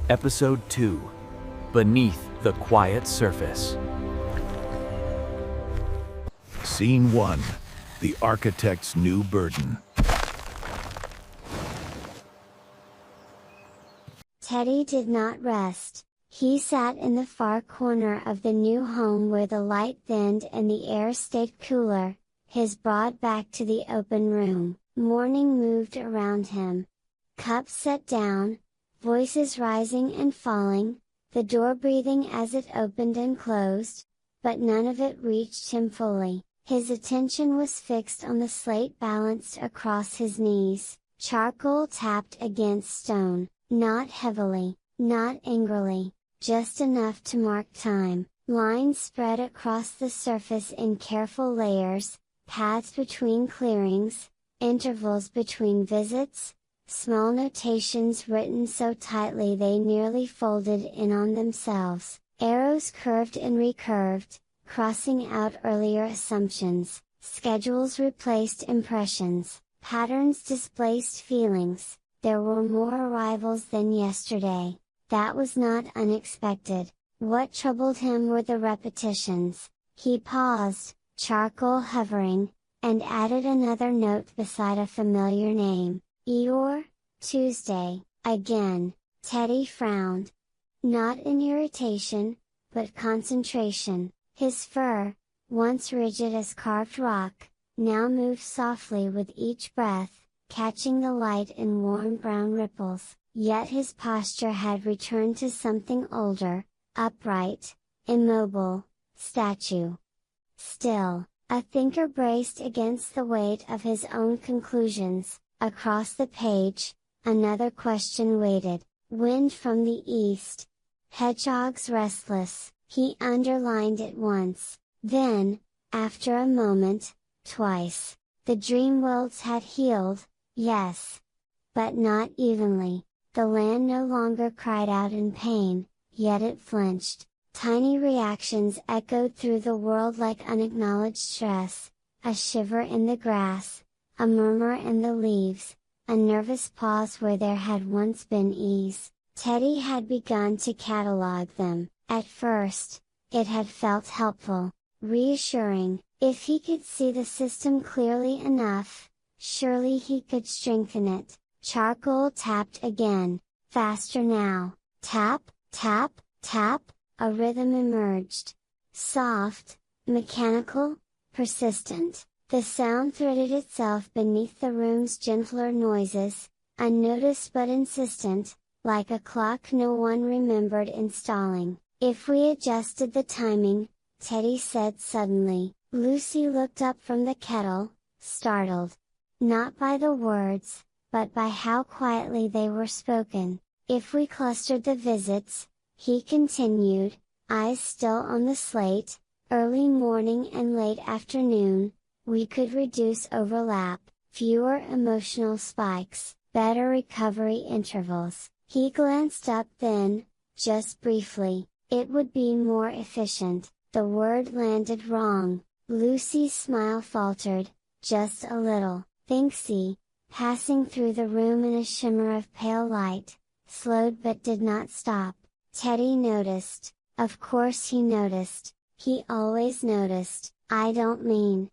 Episode 2: Beneath the Quiet Surface. Scene 1: The Architect's New Burden. Teddy did not rest. He sat in the far corner of the new home where the light thinned and the air stayed cooler, his broad back to the open room. Morning moved around him. Cups set down, voices rising and falling, the door breathing as it opened and closed, but none of it reached him fully. His attention was fixed on the slate balanced across his knees, charcoal tapped against stone, not heavily, not angrily, just enough to mark time. Lines spread across the surface in careful layers, paths between clearings, intervals between visits, small notations written so tightly they nearly folded in on themselves, arrows curved and recurved, crossing out earlier assumptions, schedules replaced impressions, patterns displaced feelings. There were more arrivals than yesterday. That was not unexpected. What troubled him were the repetitions. He paused, charcoal hovering, and added another note beside a familiar name. Eeyore? Tuesday, again. Teddy frowned. Not in irritation, but concentration. His fur, once rigid as carved rock, now moved softly with each breath, catching the light in warm brown ripples. Yet his posture had returned to something older, upright, immobile, statue. Still, a thinker braced against the weight of his own conclusions. Across the page, another question waited. Wind from the east. Hedgehogs restless. He underlined it once. Then, after a moment, twice. The Dreamwilds had healed, yes. But not evenly. The land no longer cried out in pain, yet it flinched. Tiny reactions echoed through the world like unacknowledged stress, a shiver in the grass, a murmur in the leaves, a nervous pause where there had once been ease. Teddy had begun to catalog them. At first, it had felt helpful, reassuring. If he could see the system clearly enough, surely he could strengthen it. Charcoal tapped again, faster now. Tap, tap, tap, a rhythm emerged. Soft, mechanical, persistent. The sound threaded itself beneath the room's gentler noises, unnoticed but insistent, like a clock no one remembered installing. If we adjusted the timing, Teddy said suddenly. Lucy looked up from the kettle, startled. Not by the words, but by how quietly they were spoken. If we clustered the visits, he continued, eyes still on the slate, early morning and late afternoon, we could reduce overlap, fewer emotional spikes, better recovery intervals. He glanced up then, just briefly. It would be more efficient. The word landed wrong. Lucy's smile faltered, just a little. Thinksy, passing through the room in a shimmer of pale light, slowed but did not stop. Teddy noticed. Of course he noticed. He always noticed. I don't mean.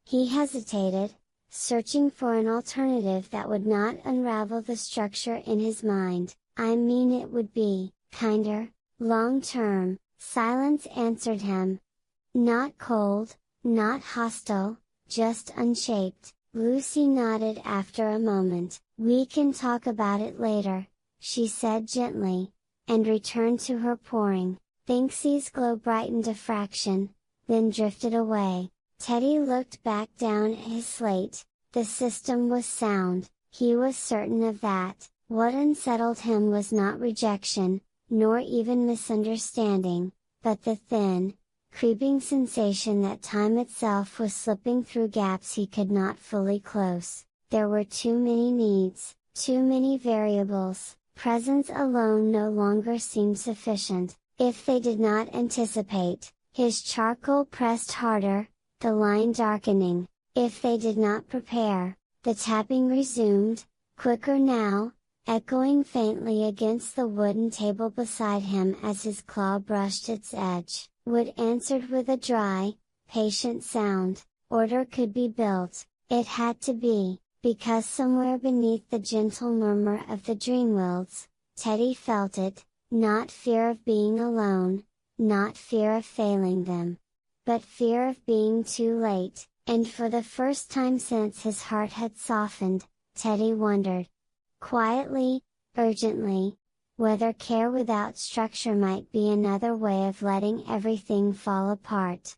He hesitated, searching for an alternative that would not unravel the structure in his mind. I mean it would be kinder, long-term. Silence answered him. Not cold, not hostile, just unshaped. Lucy nodded after a moment. We can talk about it later, she said gently, and returned to her pouring. Thinksy's glow brightened a fraction, then drifted away. Teddy looked back down at his slate. The system was sound, he was certain of that. What unsettled him was not rejection, nor even misunderstanding, but the thin, creeping sensation that time itself was slipping through gaps he could not fully close. There were too many needs, too many variables. Presence alone no longer seemed sufficient. If they did not anticipate, his charcoal pressed harder, the line darkening. If they did not prepare, the tapping resumed, quicker now, echoing faintly against the wooden table beside him as his claw brushed its edge. Wood answered with a dry, patient sound. Order could be built, it had to be, because somewhere beneath the gentle murmur of the Dreamwilds, Teddy felt it, not fear of being alone, not fear of failing them, but fear of being too late, and for the first time since his heart had softened, Teddy wondered, quietly, urgently, whether care without structure might be another way of letting everything fall apart.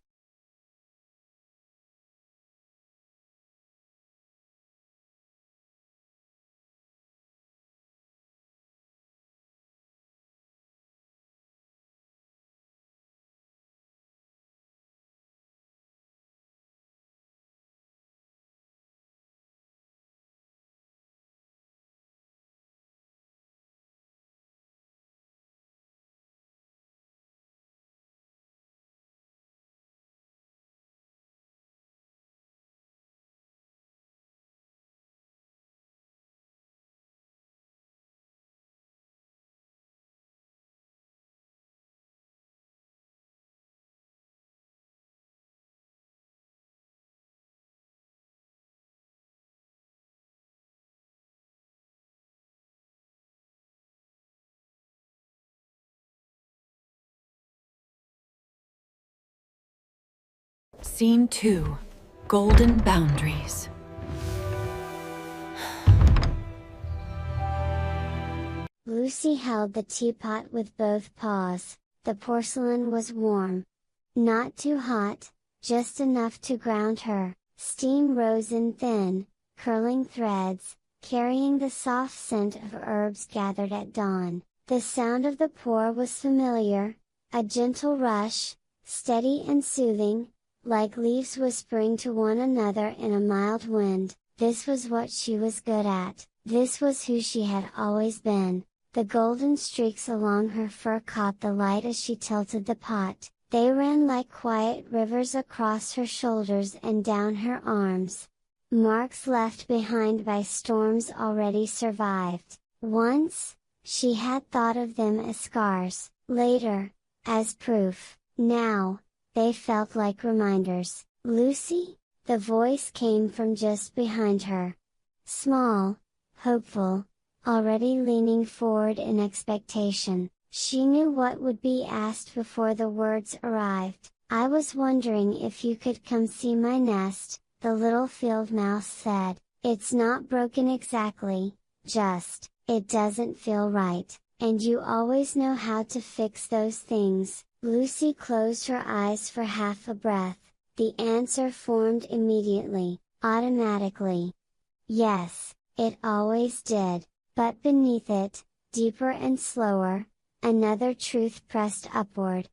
Scene 2. Golden Boundaries. Lucy held the teapot with both paws. The porcelain was warm. Not too hot, just enough to ground her. Steam rose in thin, curling threads, carrying the soft scent of herbs gathered at dawn. The sound of the pour was familiar, a gentle rush, steady and soothing, like leaves whispering to one another in a mild wind. This was what she was good at, this was who she had always been. The golden streaks along her fur caught the light as she tilted the pot. They ran like quiet rivers across her shoulders and down her arms. Marks left behind by storms already survived. Once, she had thought of them as scars, later, as proof. Now, they felt like reminders. "Lucy?" The voice came from just behind her. Small, hopeful, already leaning forward in expectation. She knew what would be asked before the words arrived. "I was wondering if you could come see my nest," the little field mouse said. "It's not broken exactly, just, it doesn't feel right, and you always know how to fix those things." Lucy closed her eyes for half a breath. The answer formed immediately, automatically. Yes, it always did. But beneath it, deeper and slower, another truth pressed upward.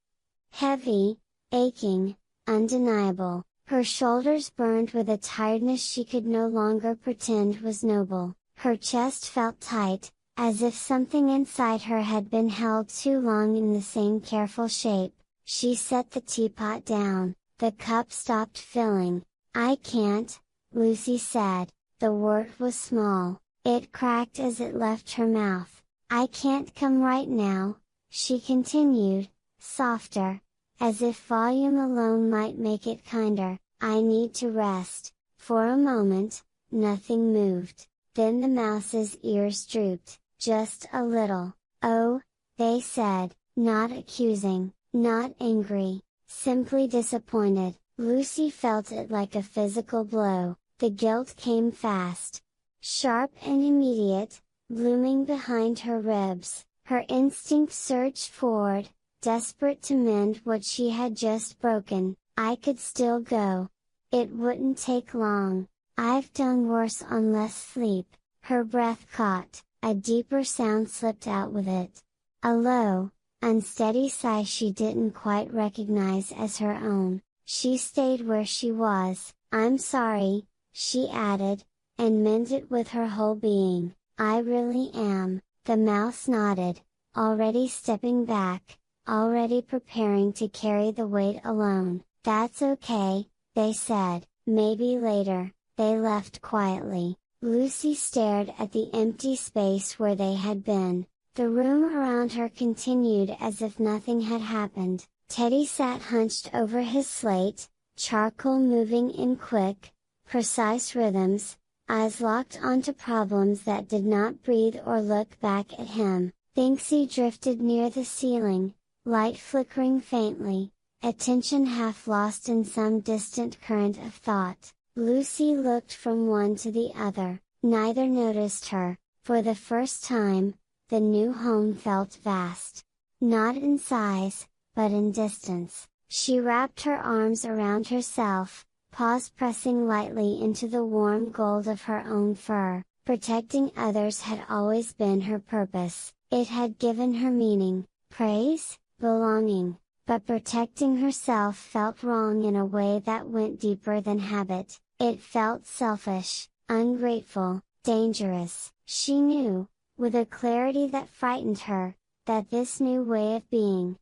Heavy, aching, undeniable. Her shoulders burned with a tiredness she could no longer pretend was noble. Her chest felt tight, as if something inside her had been held too long in the same careful shape. She set the teapot down, the cup stopped filling. "I can't," Lucy said. The word was small. It cracked as it left her mouth. "I can't come right now," she continued, softer, as if volume alone might make it kinder. "I need to rest." For a moment, nothing moved. Then the mouse's ears drooped, just a little. "Oh," they said, not accusing, not angry, simply disappointed. Lucy felt it like a physical blow. The guilt came fast. Sharp and immediate, blooming behind her ribs. Her instinct surged forward, desperate to mend what she had just broken. "I could still go. It wouldn't take long. I've done worse on less sleep." Her breath caught, a deeper sound slipped out with it. A low, unsteady sigh she didn't quite recognize as her own. She stayed where she was. "I'm sorry," she added, and meant it with her whole being. "I really am." The mouse nodded, already stepping back, already preparing to carry the weight alone. "That's okay," they said. "Maybe later." They left quietly. Lucy stared at the empty space where they had been. The room around her continued as if nothing had happened. Teddy sat hunched over his slate, charcoal moving in quick, precise rhythms, eyes locked onto problems that did not breathe or look back at him. Thinksy drifted near the ceiling, light flickering faintly, attention half lost in some distant current of thought. Lucy looked from one to the other, neither noticed her. For the first time, the new home felt vast. Not in size, but in distance. She wrapped her arms around herself, paws pressing lightly into the warm gold of her own fur. Protecting others had always been her purpose. It had given her meaning, praise, belonging. But protecting herself felt wrong in a way that went deeper than habit. It felt selfish, ungrateful, dangerous. She knew, with a clarity that frightened her, that this new way of being,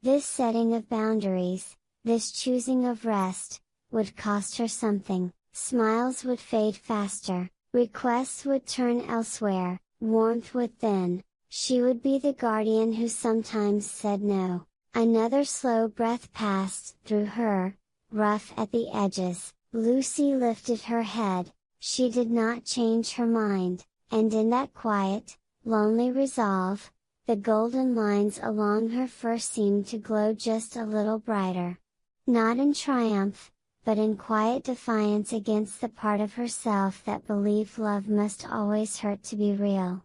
this setting of boundaries, this choosing of rest, would cost her something. Smiles would fade faster, requests would turn elsewhere, warmth would thin. She would be the guardian who sometimes said no. Another slow breath passed through her, rough at the edges. Lucy lifted her head. She did not change her mind, and in that quiet, lonely resolve, the golden lines along her fur seemed to glow just a little brighter. Not in triumph, but in quiet defiance against the part of herself that believed love must always hurt to be real.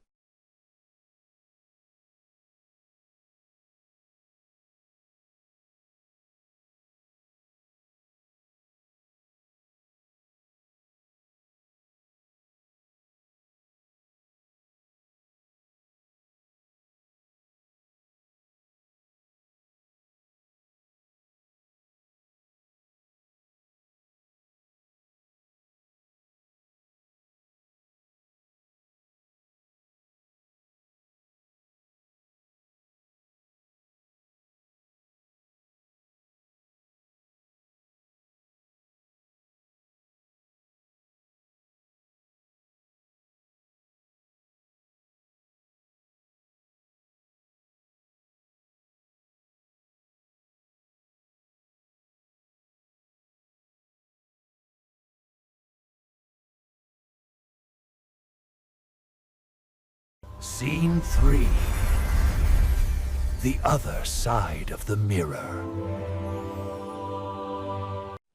Scene 3. The other side of the mirror.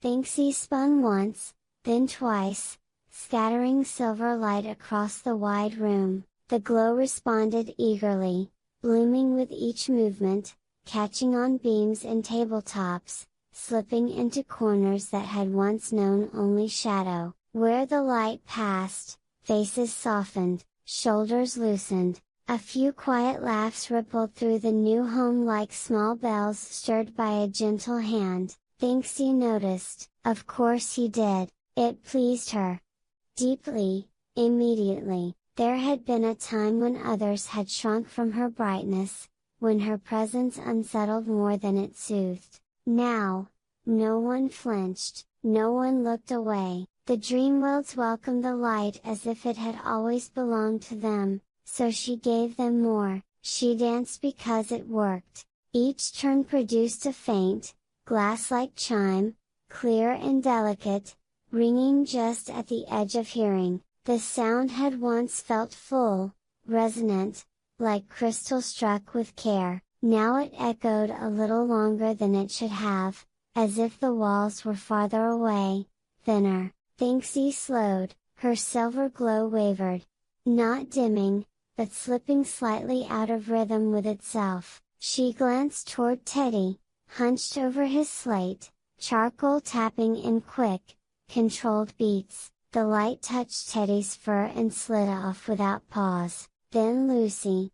Thinksy spun once, then twice, scattering silver light across the wide room. The glow responded eagerly, blooming with each movement, catching on beams and tabletops, slipping into corners that had once known only shadow. Where the light passed, faces softened, shoulders loosened, a few quiet laughs rippled through the new home like small bells stirred by a gentle hand. Thinksy noticed, of course he did, it pleased her. Deeply, immediately. There had been a time when others had shrunk from her brightness, when her presence unsettled more than it soothed. Now, no one flinched, no one looked away. The Dreamwilds welcomed the light as if it had always belonged to them, so she gave them more. She danced because it worked. Each turn produced a faint, glass-like chime, clear and delicate, ringing just at the edge of hearing. The sound had once felt full, resonant, like crystal struck with care. Now it echoed a little longer than it should have, as if the walls were farther away, thinner. Thinksy slowed, her silver glow wavered. Not dimming, but slipping slightly out of rhythm with itself. She glanced toward Teddy, hunched over his slate, charcoal tapping in quick, controlled beats. The light touched Teddy's fur and slid off without pause. Then Lucy.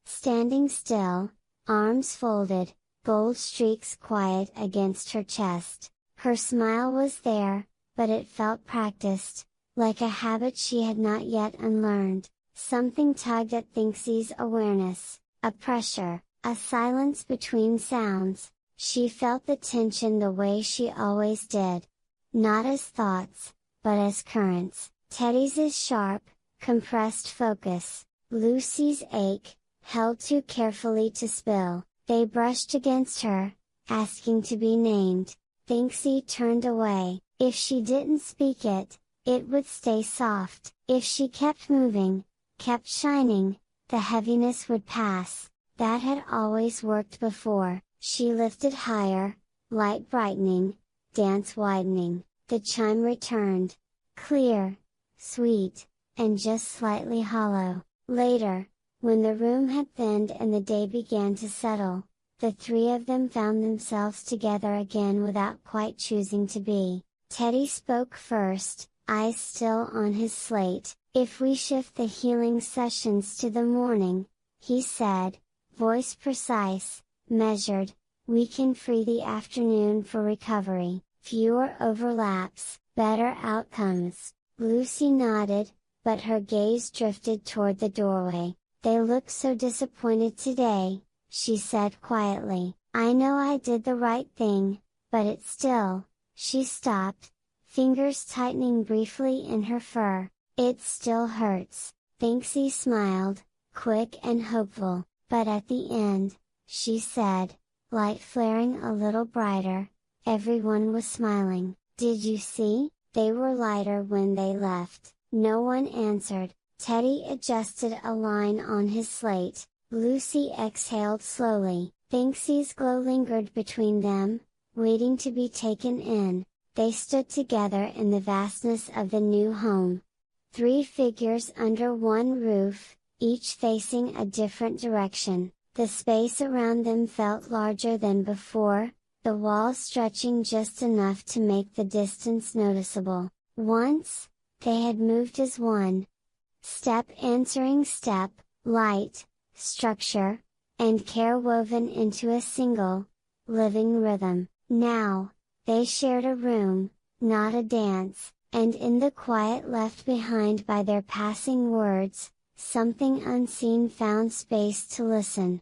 Standing still, arms folded, gold streaks quiet against her chest. Her smile was there, but it felt practiced, like a habit she had not yet unlearned. Something tugged at Thinksy's awareness, a pressure, a silence between sounds. She felt the tension the way she always did. Not as thoughts, but as currents. Teddy's is sharp, compressed focus, Lucy's ache, held too carefully to spill. They brushed against her, asking to be named. Thinksy turned away. If she didn't speak it would stay soft. If she kept moving, kept shining, the heaviness would pass. That had always worked before. She lifted higher, light brightening, dance widening. The chime returned. Clear, sweet, and just slightly hollow. Later, when the room had thinned and the day began to settle, the three of them found themselves together again without quite choosing to be. Teddy spoke first, eyes still on his slate. "If we shift the healing sessions to the morning," he said, voice precise, measured, "we can free the afternoon for recovery, fewer overlaps, better outcomes." Lucy nodded, but her gaze drifted toward the doorway. "They look so disappointed today," she said quietly. "I know I did the right thing, but it still..." She stopped, fingers tightening briefly in her fur. "It still hurts." Thinksy smiled, quick and hopeful. "But at the end," she said, light flaring a little brighter, everyone was smiling. "Did you see? They were lighter when they left." No one answered. Teddy adjusted a line on his slate. Lucy exhaled slowly. Thinksy's glow lingered between them, waiting to be taken in. They stood together in the vastness of the new home. Three figures under one roof, each facing a different direction. The space around them felt larger than before, the walls stretching just enough to make the distance noticeable. Once, they had moved as one. Step answering step, light, structure, and care woven into a single, living rhythm. Now, they shared a room, not a dance, and in the quiet left behind by their passing words, something unseen found space to listen.